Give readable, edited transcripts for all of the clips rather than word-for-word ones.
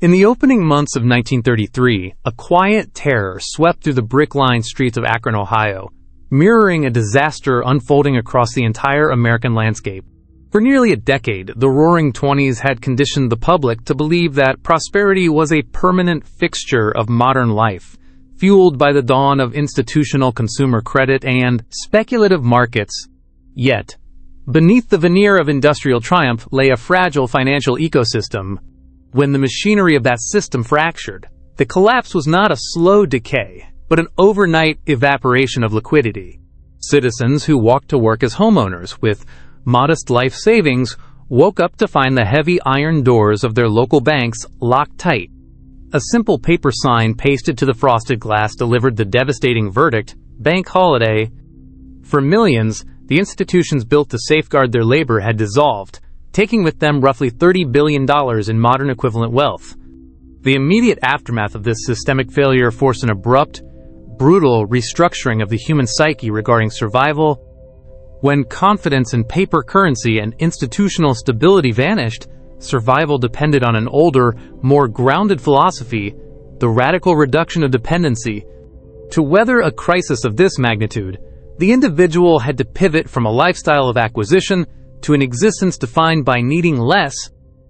In the opening months of 1933, a quiet terror swept through the brick-lined streets of Akron, Ohio, mirroring a disaster unfolding across the entire American landscape. For nearly a decade, the Roaring Twenties had conditioned the public to believe that prosperity was a permanent fixture of modern life, fueled by the dawn of institutional consumer credit and speculative markets. Yet, beneath the veneer of industrial triumph lay a fragile financial ecosystem. When the machinery of that system fractured, the collapse was not a slow decay, but an overnight evaporation of liquidity. Citizens who walked to work as homeowners with modest life savings woke up to find the heavy iron doors of their local banks locked tight. A simple paper sign pasted to the frosted glass delivered the devastating verdict, "Bank holiday." For millions, the institutions built to safeguard their labor had dissolved, taking with them roughly $30 billion in modern equivalent wealth. The immediate aftermath of this systemic failure forced an abrupt, brutal restructuring of the human psyche regarding survival. When confidence in paper currency and institutional stability vanished, survival depended on an older, more grounded philosophy, the radical reduction of dependency. To weather a crisis of this magnitude, the individual had to pivot from a lifestyle of acquisition to an existence defined by needing less.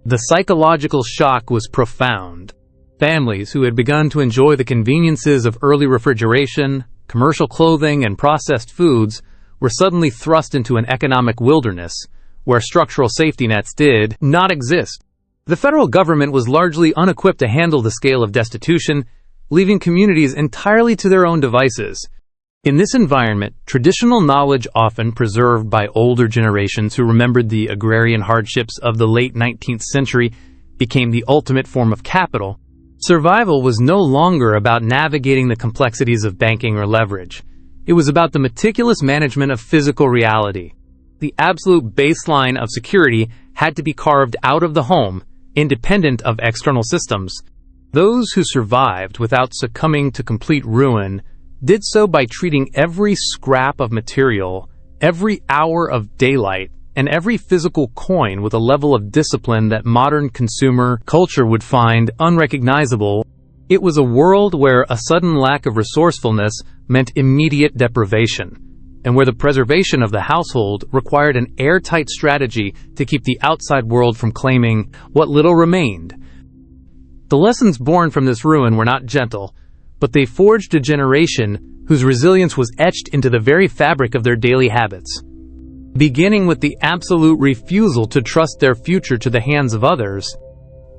The psychological shock was profound. Families who had begun to enjoy the conveniences of early refrigeration, commercial clothing, and processed foods were suddenly thrust into an economic wilderness, where structural safety nets did not exist. The federal government was largely unequipped to handle the scale of destitution, leaving communities entirely to their own devices. In this environment, traditional knowledge often preserved by older generations who remembered the agrarian hardships of the late 19th century became the ultimate form of capital. Survival was no longer about navigating the complexities of banking or leverage. It was about the meticulous management of physical reality. The absolute baseline of security had to be carved out of the home, independent of external systems. Those who survived without succumbing to complete ruin did so by treating every scrap of material, every hour of daylight, and every physical coin with a level of discipline that modern consumer culture would find unrecognizable. It was a world where a sudden lack of resourcefulness meant immediate deprivation, and where the preservation of the household required an airtight strategy to keep the outside world from claiming what little remained. The lessons born from this ruin were not gentle, but they forged a generation whose resilience was etched into the very fabric of their daily habits. Beginning with the absolute refusal to trust their future to the hands of others.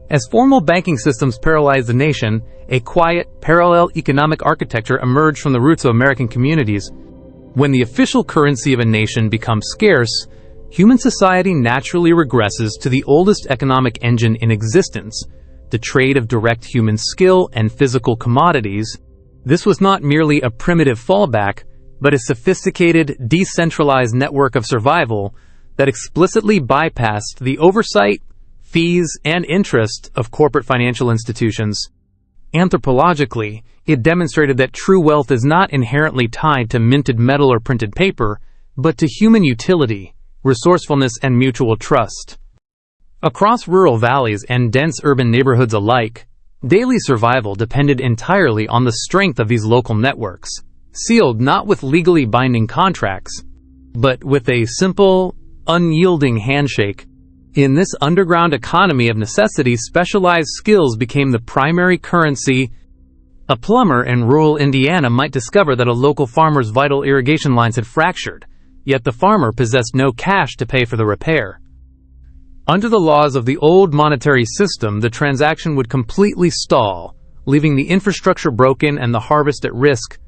As formal banking systems paralyzed the nation, a quiet, parallel economic architecture emerged from the roots of American communities. When the official currency of a nation becomes scarce, human society naturally regresses to the oldest economic engine in existence, the trade of direct human skill and physical commodities. This was not merely a primitive fallback, but a sophisticated, decentralized network of survival that explicitly bypassed the oversight, fees, and interest of corporate financial institutions. Anthropologically, it demonstrated that true wealth is not inherently tied to minted metal or printed paper, but to human utility, resourcefulness, and mutual trust. Across rural valleys and dense urban neighborhoods alike, daily survival depended entirely on the strength of these local networks, sealed not with legally binding contracts, but with a simple, unyielding handshake. In this underground economy of necessity, specialized skills became the primary currency. A plumber in rural Indiana might discover that a local farmer's vital irrigation lines had fractured, yet the farmer possessed no cash to pay for the repair. Under the laws of the old monetary system, the transaction would completely stall, leaving the infrastructure broken and the harvest at risk.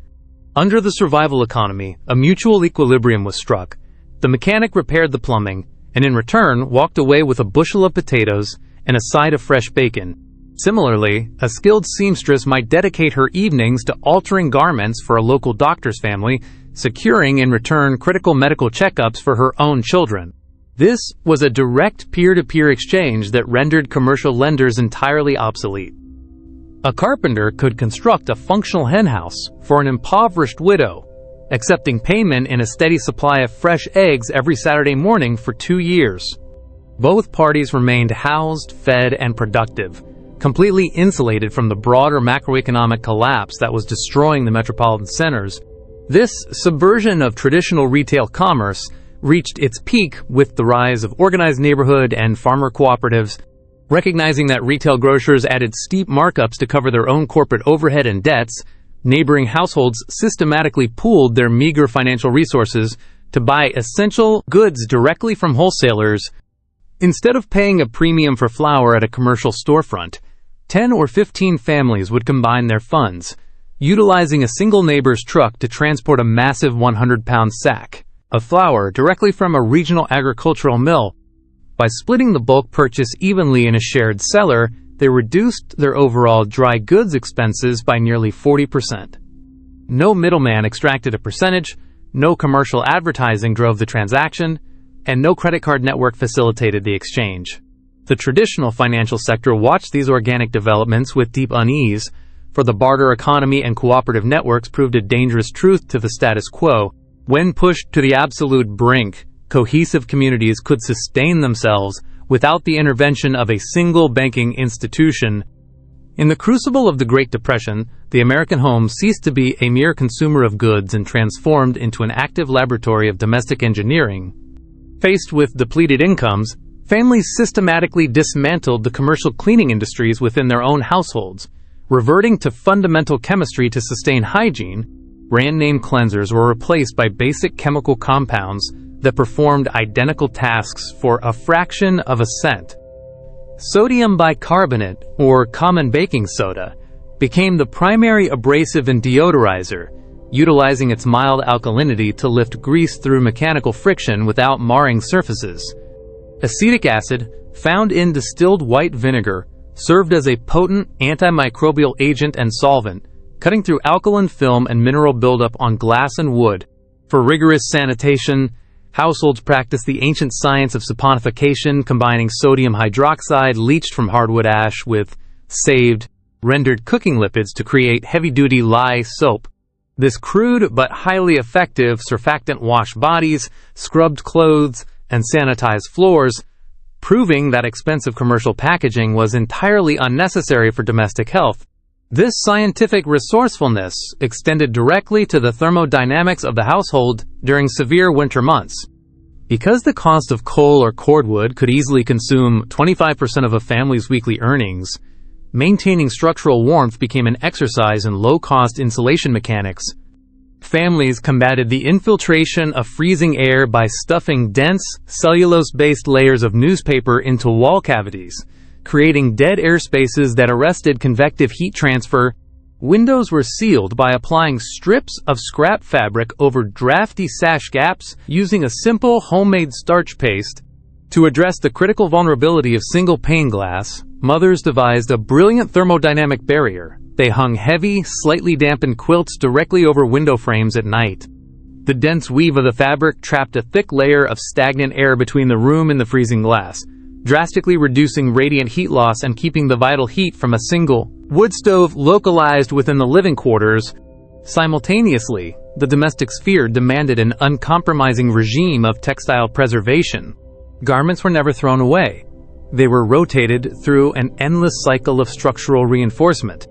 Under the survival economy, a mutual equilibrium was struck. The mechanic repaired the plumbing, and in return walked away with a bushel of potatoes and a side of fresh bacon. Similarly, a skilled seamstress might dedicate her evenings to altering garments for a local doctor's family, securing in return critical medical checkups for her own children. This was a direct peer-to-peer exchange that rendered commercial lenders entirely obsolete. A carpenter could construct a functional henhouse for an impoverished widow, accepting payment in a steady supply of fresh eggs every Saturday morning for 2 years. Both parties remained housed, fed, and productive, completely insulated from the broader macroeconomic collapse that was destroying the metropolitan centers. This subversion of traditional retail commerce reached its peak with the rise of organized neighborhood and farmer cooperatives. Recognizing that retail grocers added steep markups to cover their own corporate overhead and debts, neighboring households systematically pooled their meager financial resources to buy essential goods directly from wholesalers. Instead of paying a premium for flour at a commercial storefront, 10 or 15 families would combine their funds, utilizing a single neighbor's truck to transport a massive 100-pound sack of flour directly from a regional agricultural mill. By splitting the bulk purchase evenly in a shared cellar, they reduced their overall dry goods expenses by nearly 40%. No middleman extracted a percentage, no commercial advertising drove the transaction, and no credit card network facilitated the exchange. The traditional financial sector watched these organic developments with deep unease, for the barter economy and cooperative networks proved a dangerous truth to the status quo. When pushed to the absolute brink, cohesive communities could sustain themselves without the intervention of a single banking institution. In the crucible of the Great Depression, the American home ceased to be a mere consumer of goods and transformed into an active laboratory of domestic engineering. Faced with depleted incomes, families systematically dismantled the commercial cleaning industries within their own households. Reverting to fundamental chemistry to sustain hygiene, brand-name cleansers were replaced by basic chemical compounds that performed identical tasks for a fraction of a cent. Sodium bicarbonate, or common baking soda, became the primary abrasive and deodorizer, utilizing its mild alkalinity to lift grease through mechanical friction without marring surfaces. Acetic acid, found in distilled white vinegar, served as a potent antimicrobial agent and solvent, cutting through alkaline film and mineral buildup on glass and wood. For rigorous sanitation, households practiced the ancient science of saponification, combining sodium hydroxide leached from hardwood ash with saved, rendered cooking lipids to create heavy-duty lye soap. This crude but highly effective surfactant washed bodies, scrubbed clothes, and sanitized floors, proving that expensive commercial packaging was entirely unnecessary for domestic health. This scientific resourcefulness extended directly to the thermodynamics of the household during severe winter months. Because the cost of coal or cordwood could easily consume 25% of a family's weekly earnings, maintaining structural warmth became an exercise in low-cost insulation mechanics. Families combated the infiltration of freezing air by stuffing dense, cellulose-based layers of newspaper into wall cavities, creating dead air spaces that arrested convective heat transfer. Windows were sealed by applying strips of scrap fabric over drafty sash gaps using a simple homemade starch paste. To address the critical vulnerability of single-pane glass, mothers devised a brilliant thermodynamic barrier. They hung heavy, slightly dampened quilts directly over window frames at night. The dense weave of the fabric trapped a thick layer of stagnant air between the room and the freezing glass, drastically reducing radiant heat loss and keeping the vital heat from a single wood stove localized within the living quarters. Simultaneously, the domestic sphere demanded an uncompromising regime of textile preservation. Garments were never thrown away. They were rotated through an endless cycle of structural reinforcement.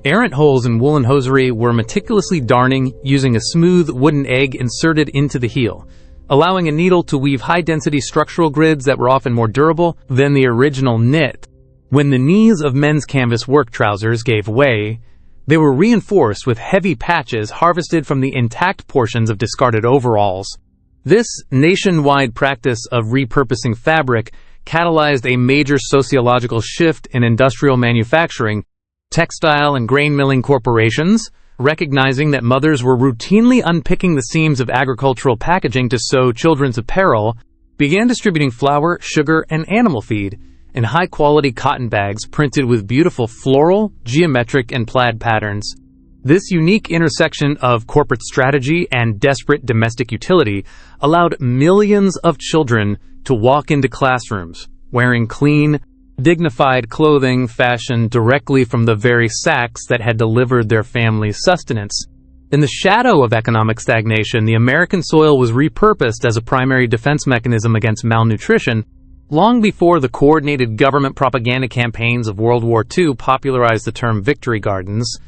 Errant holes in woolen hosiery were meticulously darning using a smooth wooden egg inserted into the heel, allowing a needle to weave high-density structural grids that were often more durable than the original knit. When the knees of men's canvas work trousers gave way, they were reinforced with heavy patches harvested from the intact portions of discarded overalls. This nationwide practice of repurposing fabric catalyzed a major sociological shift in industrial manufacturing. Textile and grain milling corporations, recognizing that mothers were routinely unpicking the seams of agricultural packaging to sew children's apparel, began distributing flour, sugar, and animal feed in high-quality cotton bags printed with beautiful floral, geometric, and plaid patterns. This unique intersection of corporate strategy and desperate domestic utility allowed millions of children to walk into classrooms wearing clean, dignified clothing fashioned directly from the very sacks that had delivered their family's sustenance. In the shadow of economic stagnation, the American soil was repurposed as a primary defense mechanism against malnutrition. Long before the coordinated government propaganda campaigns of World War II popularized the term victory gardens,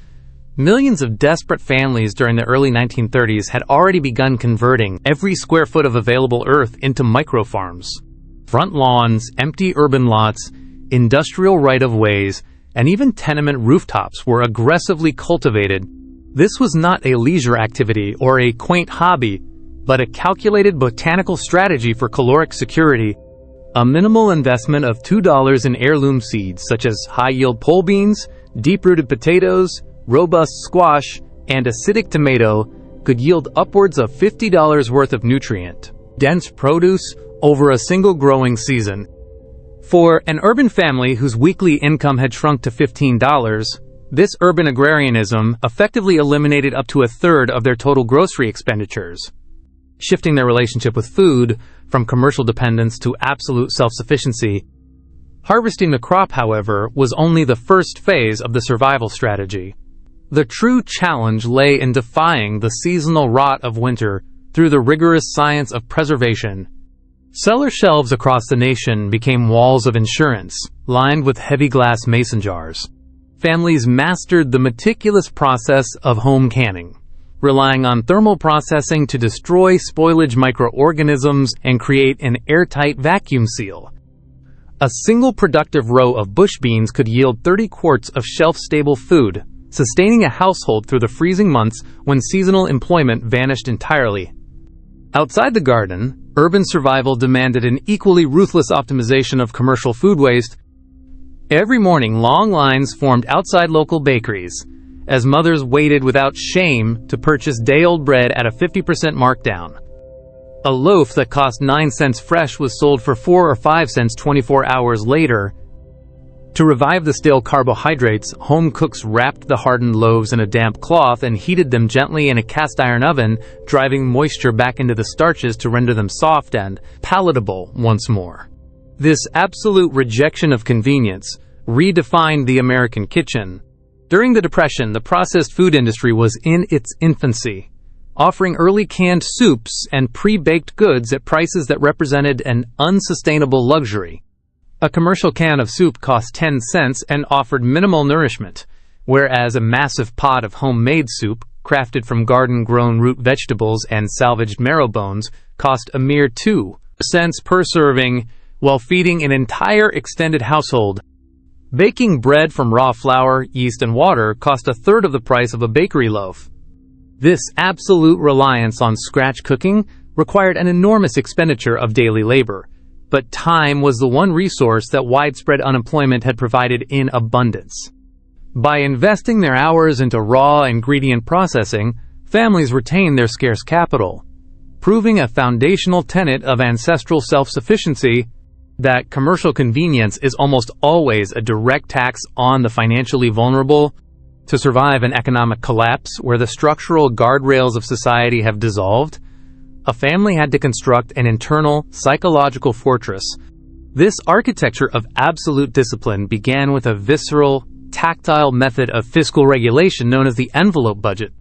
millions of desperate families during the early 1930s had already begun converting every square foot of available earth into microfarms. Front lawns, empty urban lots, industrial right-of-ways, and even tenement rooftops were aggressively cultivated. This was not a leisure activity or a quaint hobby, but a calculated botanical strategy for caloric security. A minimal investment of $2 in heirloom seeds such as high-yield pole beans, deep-rooted potatoes, robust squash, and acidic tomato could yield upwards of $50 worth of nutrient-dense produce over a single growing season. For an urban family whose weekly income had shrunk to $15, this urban agrarianism effectively eliminated up to a third of their total grocery expenditures, shifting their relationship with food from commercial dependence to absolute self-sufficiency. Harvesting the crop, however, was only the first phase of the survival strategy. The true challenge lay in defying the seasonal rot of winter through the rigorous science of preservation. Cellar shelves across the nation became walls of insurance, lined with heavy glass mason jars. Families mastered the meticulous process of home canning, relying on thermal processing to destroy spoilage microorganisms and create an airtight vacuum seal. A single productive row of bush beans could yield 30 quarts of shelf-stable food, sustaining a household through the freezing months when seasonal employment vanished entirely. Outside the garden, urban survival demanded an equally ruthless optimization of commercial food waste. Every morning, long lines formed outside local bakeries, as mothers waited without shame to purchase day-old bread at a 50% markdown. A loaf that cost 9 cents fresh was sold for 4 or 5 cents 24 hours later. To revive the stale carbohydrates, home cooks wrapped the hardened loaves in a damp cloth and heated them gently in a cast-iron oven, driving moisture back into the starches to render them soft and palatable once more. This absolute rejection of convenience redefined the American kitchen. During the Depression, the processed food industry was in its infancy, offering early canned soups and pre-baked goods at prices that represented an unsustainable luxury. A commercial can of soup cost 10 cents and offered minimal nourishment, whereas a massive pot of homemade soup, crafted from garden-grown root vegetables and salvaged marrow bones, cost a mere 2 cents per serving, while feeding an entire extended household. Baking bread from raw flour, yeast, and water cost a third of the price of a bakery loaf. This absolute reliance on scratch cooking required an enormous expenditure of daily labor, but time was the one resource that widespread unemployment had provided in abundance. By investing their hours into raw ingredient processing, families retained their scarce capital, proving a foundational tenet of ancestral self-sufficiency that commercial convenience is almost always a direct tax on the financially vulnerable. To survive an economic collapse where the structural guardrails of society have dissolved, a family had to construct an internal, psychological fortress. This architecture of absolute discipline began with a visceral, tactile method of fiscal regulation known as the envelope budget.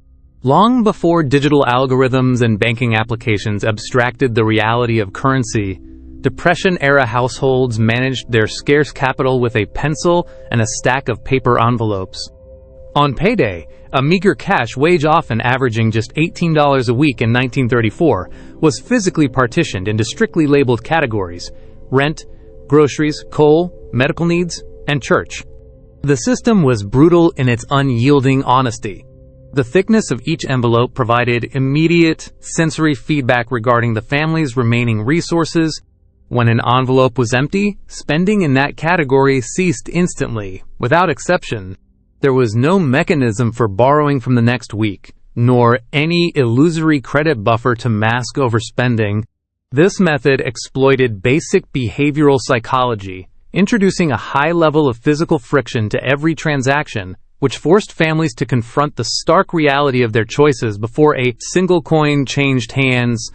Long before digital algorithms and banking applications abstracted the reality of currency, Depression-era households managed their scarce capital with a pencil and a stack of paper envelopes. On payday, a meager cash wage, often averaging just $18 a week in 1934, was physically partitioned into strictly labeled categories: rent, groceries, coal, medical needs, and church. The system was brutal in its unyielding honesty. The thickness of each envelope provided immediate sensory feedback regarding the family's remaining resources. When an envelope was empty, spending in that category ceased instantly, without exception. There was no mechanism for borrowing from the next week, nor any illusory credit buffer to mask overspending. This method exploited basic behavioral psychology, introducing a high level of physical friction to every transaction, which forced families to confront the stark reality of their choices before a single coin changed hands.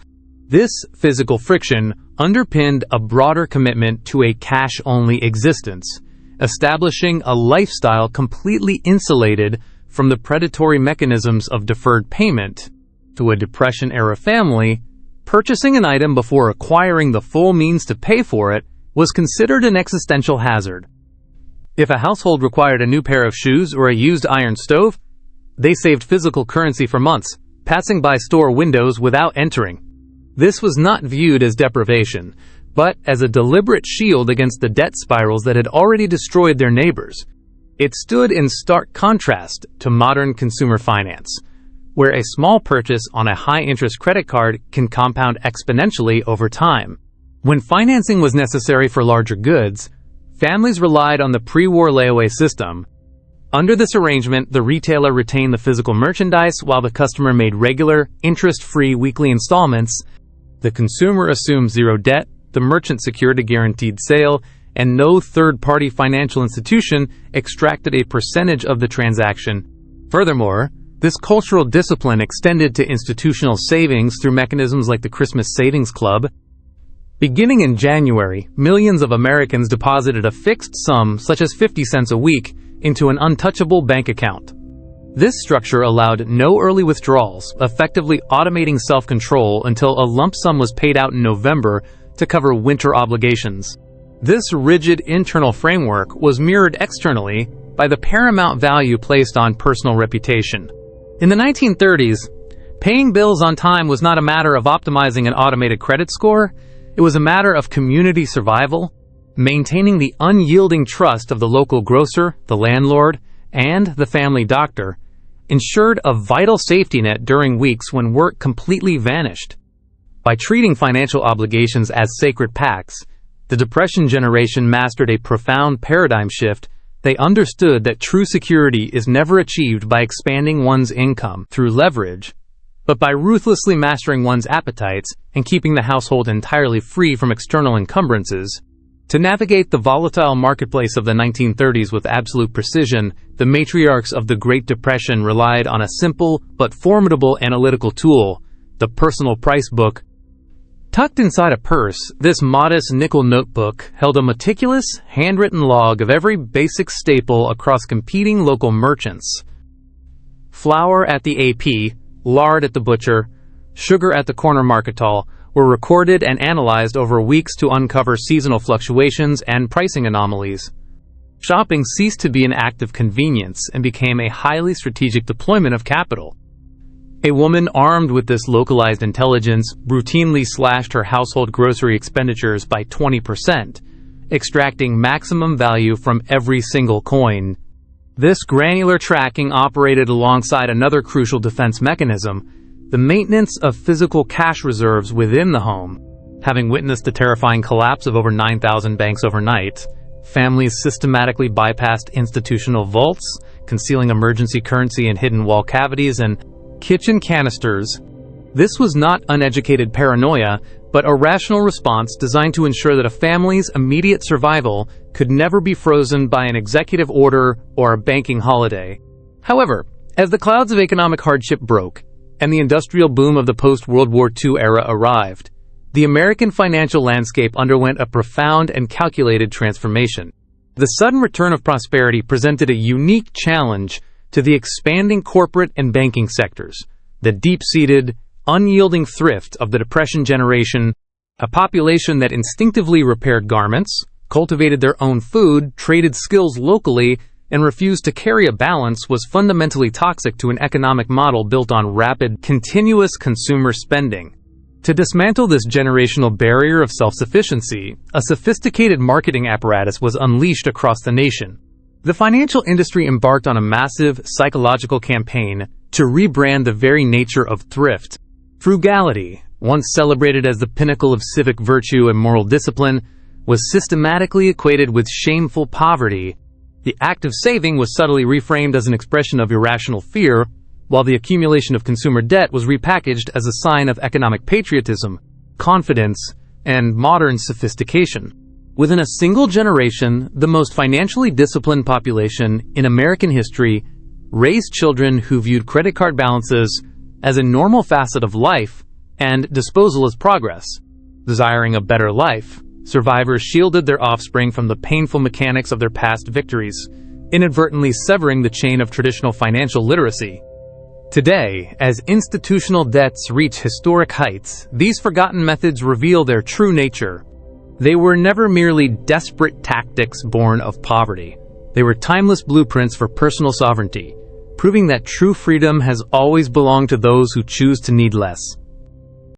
This physical friction underpinned a broader commitment to a cash-only existence, establishing a lifestyle completely insulated from the predatory mechanisms of deferred payment. To a Depression-era family, purchasing an item before acquiring the full means to pay for it was considered an existential hazard. If a household required a new pair of shoes or a used iron stove, they saved physical currency for months, passing by store windows without entering. This was not viewed as deprivation, but as a deliberate shield against the debt spirals that had already destroyed their neighbors. It stood in stark contrast to modern consumer finance, where a small purchase on a high-interest credit card can compound exponentially over time. When financing was necessary for larger goods, families relied on the pre-war layaway system. Under this arrangement, the retailer retained the physical merchandise while the customer made regular, interest-free weekly installments. The consumer assumed zero debt, the merchant secured a guaranteed sale, and no third-party financial institution extracted a percentage of the transaction. Furthermore, this cultural discipline extended to institutional savings through mechanisms like the Christmas Savings Club. Beginning in January, millions of Americans deposited a fixed sum, such as 50 cents a week, into an untouchable bank account. This structure allowed no early withdrawals, effectively automating self-control until a lump sum was paid out in November to cover winter obligations. This rigid internal framework was mirrored externally by the paramount value placed on personal reputation. In the 1930s, paying bills on time was not a matter of optimizing an automated credit score. It was a matter of community survival. Maintaining the unyielding trust of the local grocer, the landlord, and the family doctor ensured a vital safety net during weeks when work completely vanished. By treating financial obligations as sacred pacts, the Depression generation mastered a profound paradigm shift. They understood that true security is never achieved by expanding one's income through leverage, but by ruthlessly mastering one's appetites and keeping the household entirely free from external encumbrances. To navigate the volatile marketplace of the 1930s with absolute precision, the matriarchs of the Great Depression relied on a simple but formidable analytical tool, the personal price book. Tucked inside a purse, this modest nickel notebook held a meticulous, handwritten log of every basic staple across competing local merchants. Flour at the AP, lard at the butcher, sugar at the corner market stall were recorded and analyzed over weeks to uncover seasonal fluctuations and pricing anomalies. Shopping ceased to be an act of convenience and became a highly strategic deployment of capital. A woman armed with this localized intelligence routinely slashed her household grocery expenditures by 20%, extracting maximum value from every single coin. This granular tracking operated alongside another crucial defense mechanism, the maintenance of physical cash reserves within the home. Having witnessed the terrifying collapse of over 9,000 banks overnight, families systematically bypassed institutional vaults, concealing emergency currency in hidden wall cavities and kitchen canisters. This was not uneducated paranoia, but a rational response designed to ensure that a family's immediate survival could never be frozen by an executive order or a banking holiday. However, as the clouds of economic hardship broke and the industrial boom of the post-World War II era arrived, the American financial landscape underwent a profound and calculated transformation. The sudden return of prosperity presented a unique challenge to the expanding corporate and banking sectors, the deep-seated, unyielding thrift of the Depression generation, a population that instinctively repaired garments, cultivated their own food, traded skills locally, and refused to carry a balance was fundamentally toxic to an economic model built on rapid, continuous consumer spending. To dismantle this generational barrier of self-sufficiency, a sophisticated marketing apparatus was unleashed across the nation. The financial industry embarked on a massive psychological campaign to rebrand the very nature of thrift. Frugality, once celebrated as the pinnacle of civic virtue and moral discipline, was systematically equated with shameful poverty. The act of saving was subtly reframed as an expression of irrational fear, while the accumulation of consumer debt was repackaged as a sign of economic patriotism, confidence, and modern sophistication. Within a single generation, the most financially disciplined population in American history raised children who viewed credit card balances as a normal facet of life and disposal as progress. Desiring a better life, survivors shielded their offspring from the painful mechanics of their past victories, inadvertently severing the chain of traditional financial literacy. Today, as institutional debts reach historic heights, these forgotten methods reveal their true nature. They were never merely desperate tactics born of poverty. They were timeless blueprints for personal sovereignty, proving that true freedom has always belonged to those who choose to need less.